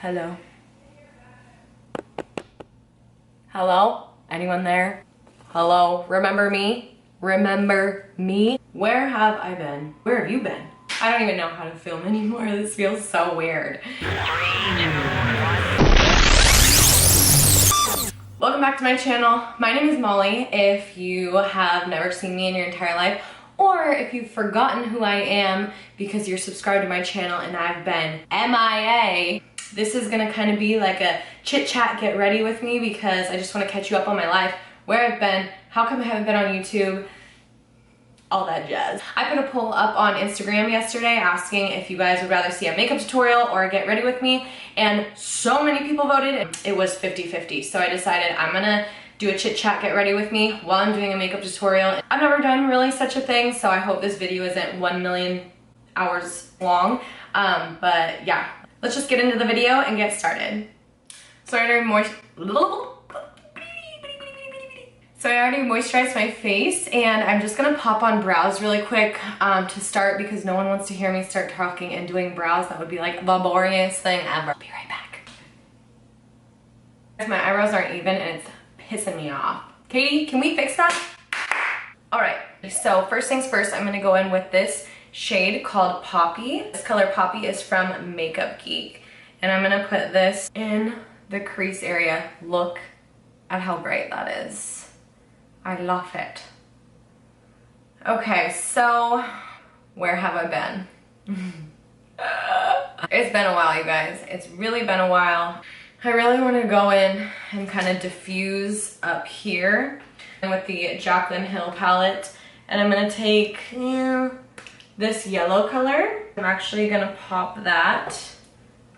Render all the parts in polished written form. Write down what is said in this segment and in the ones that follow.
Hello? Hello? Anyone there? Hello? Remember me? Remember me? Where have I been? Where have you been? I don't even know how to film anymore. This feels so weird. Welcome back to my channel. My name is Molly. If you have never seen me in your entire life, or if you've forgotten who I am because you're subscribed to my channel and I've been MIA, this is gonna kind of be like a chit chat, get ready with me, because I just want to catch you up on my life, where I've been, how come I haven't been on YouTube, all that jazz. I put a poll up on Instagram yesterday asking if you guys would rather see a makeup tutorial or a get ready with me, and so many people voted. It was 50-50, so I decided I'm gonna do a chit chat, get ready with me while I'm doing a makeup tutorial. I've never done really such a thing, so I hope this video isn't 1 million hours long, but yeah, let's just get into the video and get started. So I already moisturized my face, and I'm just gonna pop on brows really quick to start, because no one wants to hear me start talking and doing brows. That would be like the boringest thing ever. Be right back. My eyebrows aren't even and it's pissing me off. Katie, can we fix that? All right, so first things first, I'm gonna go in with this shade called Poppy. This color Poppy is from Makeup Geek, and I'm gonna put this in the crease area. Look at how bright that is. I love it. Okay, so where have I been? It's been a while, you guys. It's really been a while. I really want to go in and kind of diffuse up here with the Jaclyn Hill palette, and I'm gonna take this yellow color. I'm actually gonna pop that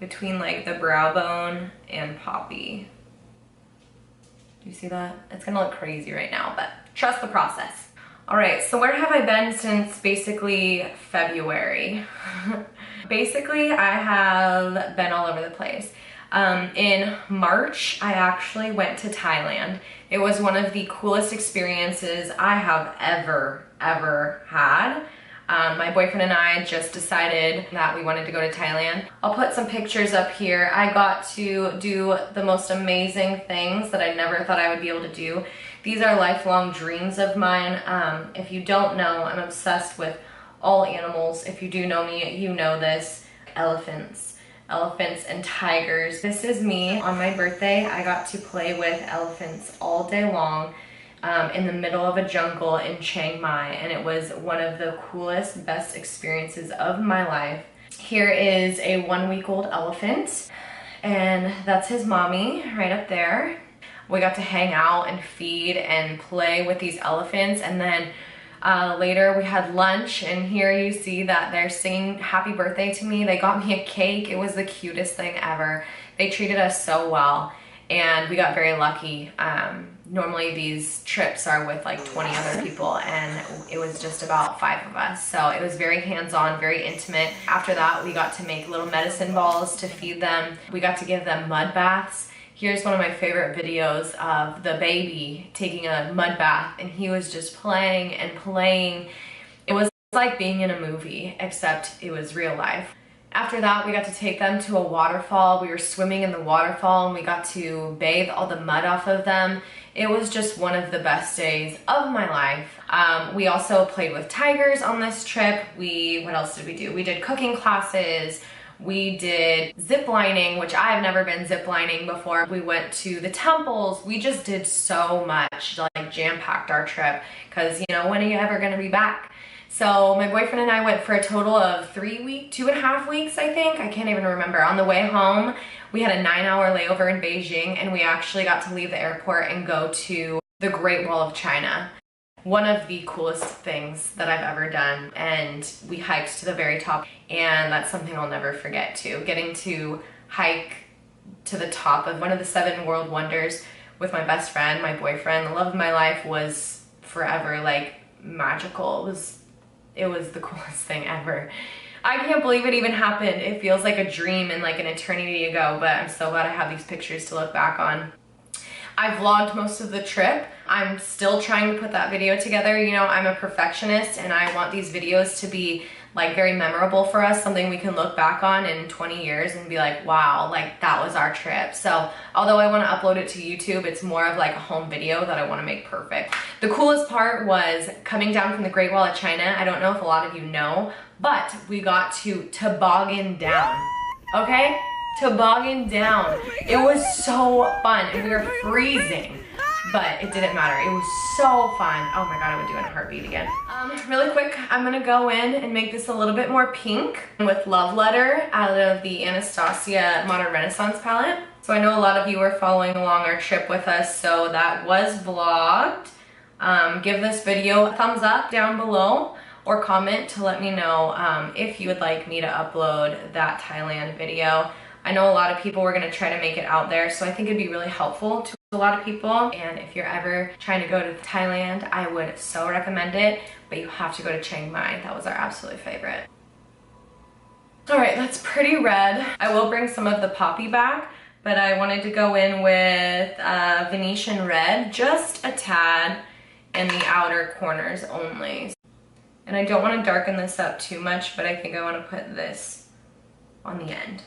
between like the brow bone and Poppy. Do you see that? It's gonna look crazy right now, but trust the process. All right, so where have I been since basically February? Basically, I have been all over the place. In March, I actually went to Thailand. It was one of the coolest experiences I have ever had. My boyfriend and I just decided that we wanted to go to Thailand. I'll put some pictures up here. I got to do the most amazing things that I never thought I would be able to do. These are lifelong dreams of mine. If you don't know, I'm obsessed with all animals. If you do know me, you know this. Elephants and tigers. This is me on my birthday. I got to play with elephants all day long in the middle of a jungle in Chiang Mai, and it was one of the coolest, best experiences of my life. Here is a 1-week-old elephant, and that's his mommy right up there. We got to hang out and feed and play with these elephants, and then later we had lunch, and here you see that they're singing happy birthday to me. They got me a cake. It was the cutest thing ever. They treated us so well, and we got very lucky. Normally these trips are with like 20 other people, and it was just about 5 of us. So it was very hands-on, very intimate. After that, we got to make little medicine balls to feed them. We got to give them mud baths. Here's one of my favorite videos of the baby taking a mud bath, and he was just playing and playing. It was like being in a movie, except it was real life. After that, we got to take them to a waterfall. We were swimming in the waterfall, and we got to bathe all the mud off of them. It was just one of the best days of my life. We also played with tigers on this trip. What else did we do? We did cooking classes. We did zip lining, which I have never been zip lining before. We went to the temples. We just did so much, like jam-packed our trip, because, you know, when are you ever gonna be back? So my boyfriend and I went for a total of 2.5 weeks, I think. I can't even remember. On the way home, we had a 9-hour layover in Beijing, and we actually got to leave the airport and go to the Great Wall of China. One of the coolest things that I've ever done, and we hiked to the very top, and that's something I'll never forget too. Getting to hike to the top of one of the 7 world wonders with my best friend, my boyfriend, the love of my life, was forever like magical. It was the coolest thing ever. I can't believe it even happened. It feels like a dream and like an eternity ago, but I'm so glad I have these pictures to look back on. I vlogged most of the trip. I'm still trying to put that video together. You know, I'm a perfectionist, and I want these videos to be like very memorable for us, something we can look back on in 20 years and be like, wow, like that was our trip. So although I want to upload it to YouTube, it's more of like a home video that I want to make perfect. The coolest part was coming down from the Great Wall of China. I don't know if a lot of you know, but we got to toboggan down, okay? Toboggan down. It was so fun and we were freezing, but it didn't matter. It was so fun. Oh my God, I would do it in a heartbeat again. Really quick, I'm gonna go in and make this a little bit more pink with Love Letter out of the Anastasia Modern Renaissance palette. So I know a lot of you are following along our trip with us, so that was vlogged. Give this video a thumbs up down below or comment to let me know if you would like me to upload that Thailand video. I know a lot of people were gonna try to make it out there, so I think it'd be really helpful to a lot of people. And if you're ever trying to go to Thailand, I would so recommend it, but you have to go to Chiang Mai. That was our absolute favorite. All right, that's pretty red. I will bring some of the poppy back, but I wanted to go in with Venetian red, just a tad in the outer corners only. And I don't want to darken this up too much, but I think I want to put this on the end.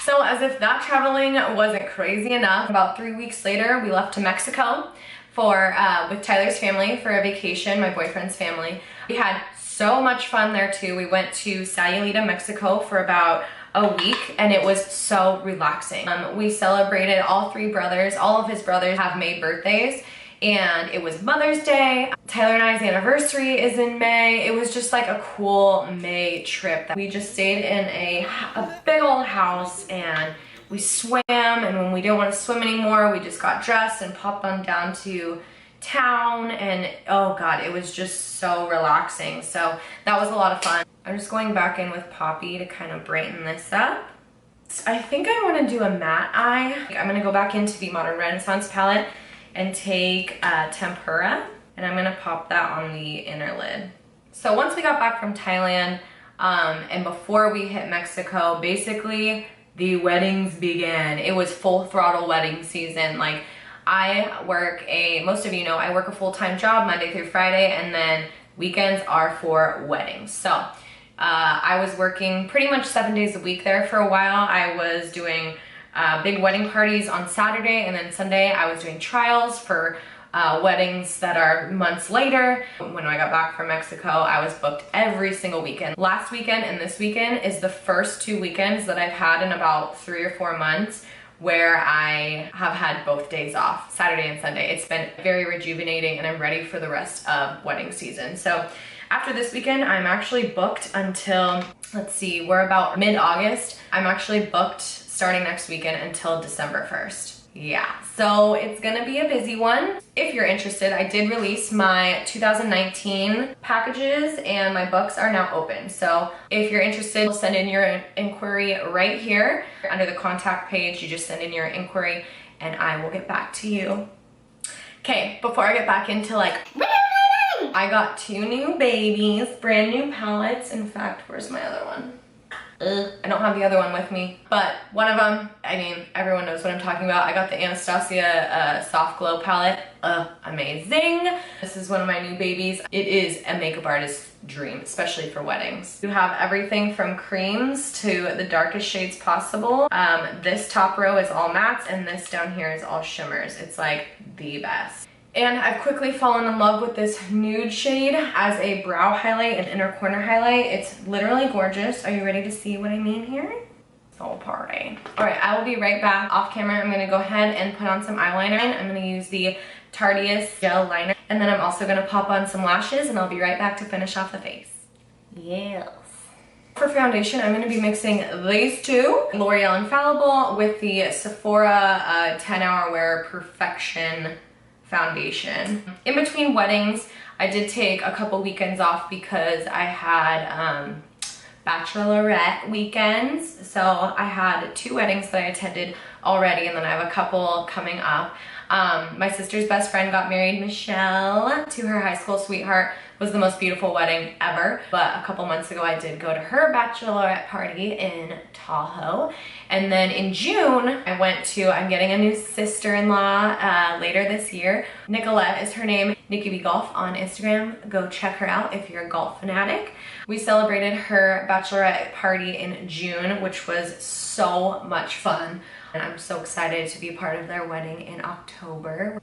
So as if that traveling wasn't crazy enough, about 3 weeks later, we left to Mexico for with Tyler's family for a vacation, my boyfriend's family. We had so much fun there too. We went to Sayulita, Mexico for about a week and it was so relaxing. We celebrated all of his brothers have May birthdays, and it was Mother's Day. Tyler and I's anniversary is in May. It was just like a cool May trip. We just stayed in a big old house and we swam, and when we didn't want to swim anymore, we just got dressed and popped on down to town, and oh God, it was just so relaxing. So that was a lot of fun. I'm just going back in with Poppy to kind of brighten this up. I think I want to do a matte eye. I'm going to go back into the Modern Renaissance palette and take tempura, and I'm gonna pop that on the inner lid. So once we got back from Thailand and before we hit Mexico, basically the weddings began. It was full throttle wedding season. Like most of you know, I work a full-time job Monday through Friday, and then weekends are for weddings. So I was working pretty much 7 days a week there for a while. I was doing big wedding parties on Saturday, and then Sunday I was doing trials for weddings that are months later. When I got back from Mexico, I was booked every single weekend. Last weekend and this weekend is the first 2 weekends that I've had in about 3 or 4 months where I have had both days off, Saturday and Sunday. It's been very rejuvenating and I'm ready for the rest of wedding season. So after this weekend, I'm actually booked until, let's see, we're about mid-August. I'm actually booked starting next weekend until December 1st. Yeah, so it's gonna be a busy one. If you're interested, I did release my 2019 packages and my books are now open. So if you're interested, send in your inquiry right here. Under the contact page, you just send in your inquiry and I will get back to you. Okay, before I get back into like, I got 2 new babies, brand new palettes. In fact, where's my other one? I don't have the other one with me, but one of them, I mean, everyone knows what I'm talking about. I got the Anastasia Soft Glow palette. Amazing. This is one of my new babies. It is a makeup artist's dream, especially for weddings. You have everything from creams to the darkest shades possible. This top row is all mattes and this down here is all shimmers. It's like the best. And I've quickly fallen in love with this nude shade as a brow highlight and inner corner highlight. It's literally gorgeous. Are you ready to see what I mean here? So party. All right, I will be right back. Off camera, I'm gonna go ahead and put on some eyeliner. I'm gonna use the Tarteist gel liner. And then I'm also gonna pop on some lashes and I'll be right back to finish off the face. Yes. For foundation, I'm going to be mixing these two, L'Oreal Infallible with the Sephora 10 Hour Wear Perfection foundation. In between weddings, I did take a couple weekends off because I had bachelorette weekends. So I had 2 weddings that I attended already, and then I have a couple coming up. My sister's best friend got married, Michelle, to her high school sweetheart. It was the most beautiful wedding ever. But a couple months ago, I did go to her bachelorette party in Tahoe. And then in June, I'm getting a new sister-in-law later this year. Nicolette is her name, Nikki B Golf on Instagram. Go check her out if you're a golf fanatic. We celebrated her bachelorette party in June, which was so much fun. And I'm so excited to be part of their wedding in October.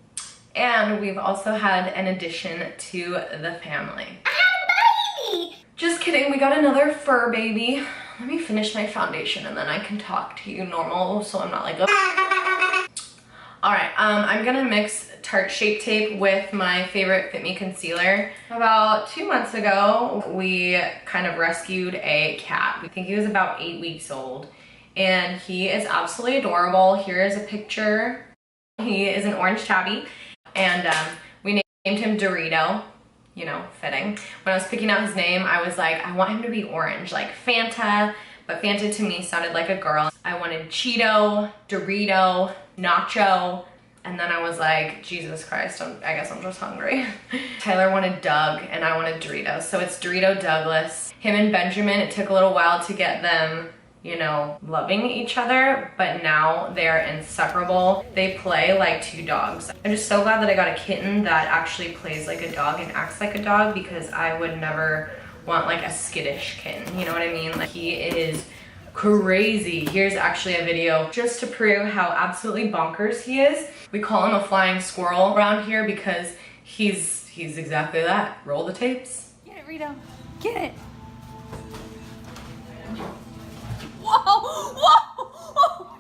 And we've also had an addition to the family. I have a baby! Just kidding, we got another fur baby. Let me finish my foundation and then I can talk to you normal so I'm not like Alright, I'm gonna mix Tarte Shape Tape with my favorite Fit Me concealer. About 2 months ago, we kind of rescued a cat. We think he was about 8 weeks old. And he is absolutely adorable. Here is a picture. He is an orange tabby. And we named him Dorito, you know, fitting. When I was picking out his name, I was like, I want him to be orange, like Fanta, but Fanta to me sounded like a girl. I wanted Cheeto, Dorito, Nacho, and then I was like, Jesus Christ, I guess I'm just hungry. Tyler wanted Doug, and I wanted Doritos, so it's Dorito Douglas. Him and Benjamin, it took a little while to get them, you know, loving each other, but now they're inseparable. They play like two dogs. I'm just so glad that I got a kitten that actually plays like a dog and acts like a dog, because I would never want like a skittish kitten, you know what I mean? Like, he is crazy. Here's actually a video just to prove how absolutely bonkers he is. We call him a flying squirrel around here because he's exactly that. Roll the tapes. Get it, Rito. Get it. Whoa! Whoa!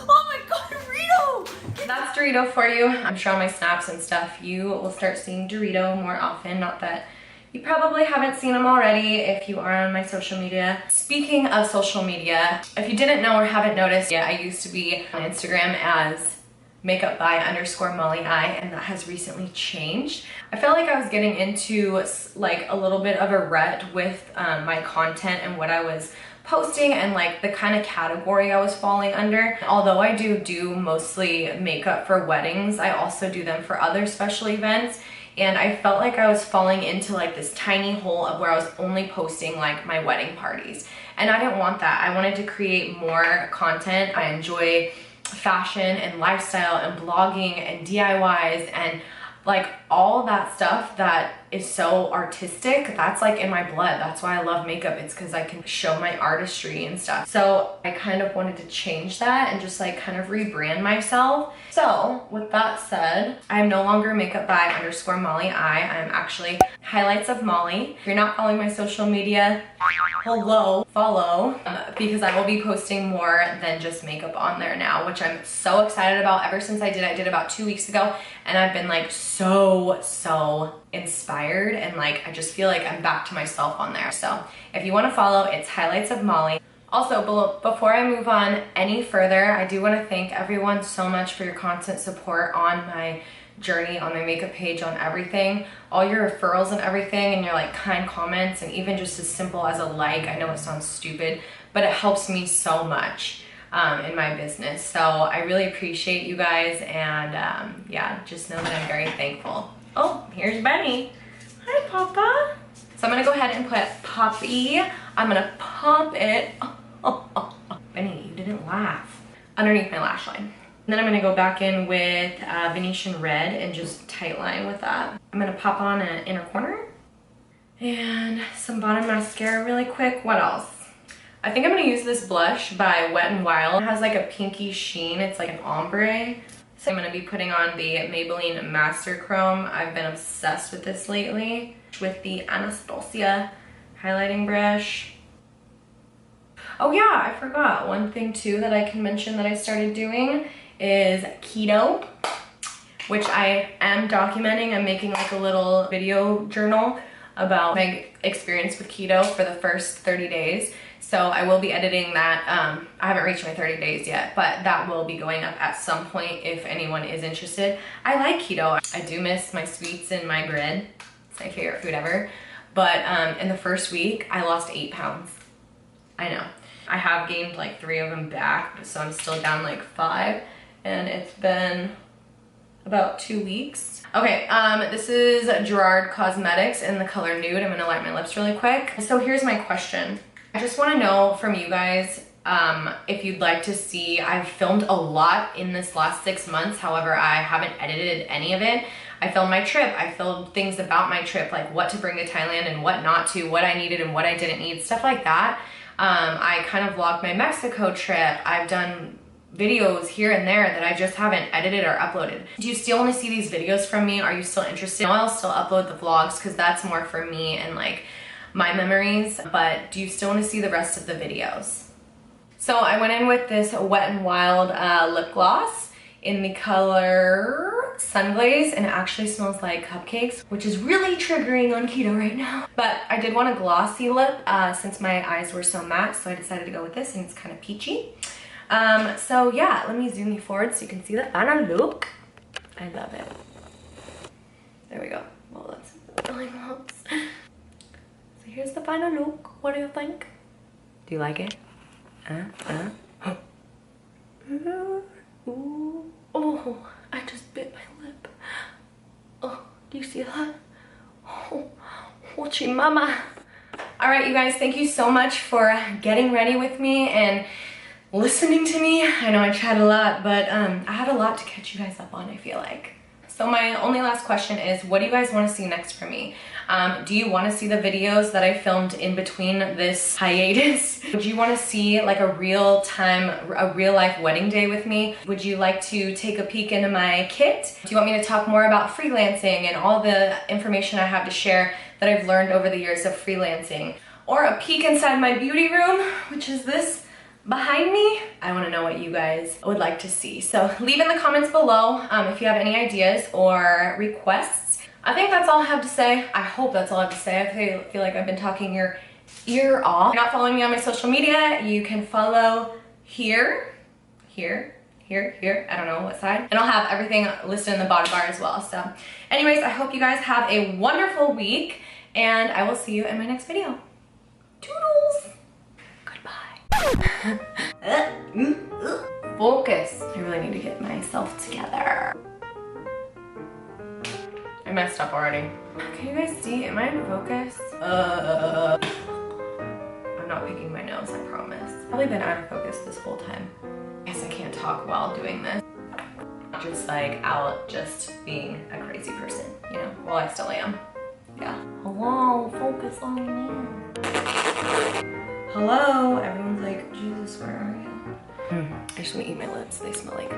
Oh my God, Dorito! That's Dorito for you. I'm sure on my snaps and stuff, you will start seeing Dorito more often. Not that you probably haven't seen him already if you are on my social media. Speaking of social media, if you didn't know or haven't noticed, yeah, I used to be on Instagram as makeup_by_molly_I, and that has recently changed. I felt like I was getting into like a little bit of a rut with my content and what I was posting and like the kind of category I was falling under. Although I do mostly makeup for weddings, I also do them for other special events. And I felt like I was falling into like this tiny hole of where I was only posting like my wedding parties. And I didn't want that. I wanted to create more content. I enjoy fashion and lifestyle and blogging and DIYs and like all that stuff that is so artistic. That's like in my blood. That's why I love makeup. It's because I can show my artistry and stuff. So I kind of wanted to change that and just like kind of rebrand myself. So with that said, I'm no longer makeup_by_molly_I. I'm actually highlights of Molly. If you're not following my social media, hello, follow, because I will be posting more than just makeup on there now, which I'm so excited about. Ever since I did about 2 weeks ago, and I've been like so inspired, and like I just feel like I'm back to myself on there. So if you want to follow, it's highlights of Molly. Also, before I move on any further, I do want to thank everyone so much for your constant support on my journey, on my makeup page, on everything, all your referrals and everything, and your like kind comments, and even just as simple as a like. I know it sounds stupid, but it helps me so much in my business. So I really appreciate you guys, and yeah, just know that I'm very thankful. Oh, here's Benny. Hi, Papa. So I'm gonna go ahead and put Poppy. I'm gonna pump it. Benny, you didn't laugh. Underneath my lash line. And then I'm gonna go back in with Venetian Red and just tight line with that. I'm gonna pop on an inner corner and some bottom mascara really quick. What else? I think I'm gonna use this blush by Wet n Wild. It has like a pinky sheen. It's like an ombre. So I'm gonna be putting on the Maybelline Master Chrome. I've been obsessed with this lately with the Anastasia highlighting brush. Oh yeah, I forgot. One thing too that I can mention that I started doing is keto, which I am documenting. I'm making like a little video journal about my experience with keto for the first 30 days. So I will be editing that. I haven't reached my 30 days yet, but that will be going up at some point if anyone is interested. I like keto. I do miss my sweets and my bread. It's my favorite food ever. But in the first week, I lost 8 pounds. I know. I have gained like 3 of them back, so I'm still down like 5. And it's been about 2 weeks. Okay, this is Gerard Cosmetics in the color Nude. I'm gonna light my lips really quick. So here's my question. I just wanna know from you guys if you'd like to see, I've filmed a lot in this last 6 months, however, I haven't edited any of it. I filmed my trip, I filmed things about my trip, like what to bring to Thailand and what not to, what I needed and what I didn't need, stuff like that. I kind of vlogged my Mexico trip. I've done videos here and there that I just haven't edited or uploaded. Do you still want to see these videos from me? Are you still interested? I'll still upload the vlogs because that's more for me and like my memories, but do you still want to see the rest of the videos? So I went in with this Wet n Wild lip gloss in the color Sunglaze, and it actually smells like cupcakes, which is really triggering on keto right now. But I did want a glossy lip since my eyes were so matte, so I decided to go with this, and it's kind of peachy. So yeah, let me zoom you forward so you can see the final look. I love it. There we go. Well, that's really close. So here's the final look. What do you think? Do you like it? Ooh. Oh, I just bit my lip. Oh, do you see that? Oh, Hochi mama. All right, you guys, thank you so much for getting ready with me and listening to me. I know I chat a lot, but I had a lot to catch you guys up on, I feel like. So my only last question is, what do you guys want to see next from me? Do you want to see the videos that I filmed in between this hiatus? Would you want to see like a real life wedding day with me? Would you like to take a peek into my kit? Do you want me to talk more about freelancing and all the information I have to share that I've learned over the years of freelancing? Or a peek inside my beauty room, which is this behind me? I want to know what you guys would like to see. So leave in the comments below if you have any ideas or requests. I think that's all I have to say. I hope that's all I have to say. I feel like I've been talking your ear off. If you're not following me on my social media, you can follow here. I don't know what side. And I'll have everything listed in the bottom bar as well. So anyways, I hope you guys have a wonderful week and I will see you in my next video. Toodles! Focus. I really need to get myself together. I messed up already. Can you guys see? Am I in focus? I'm not picking my nose, I promise. I've probably been out of focus this whole time. I guess I can't talk while doing this. Just like out just being a crazy person, you know? Well, I still am. Yeah. Hello, focus on me. Hello, everyone's like, Jesus, where are you? I just want to eat my lips. They smell like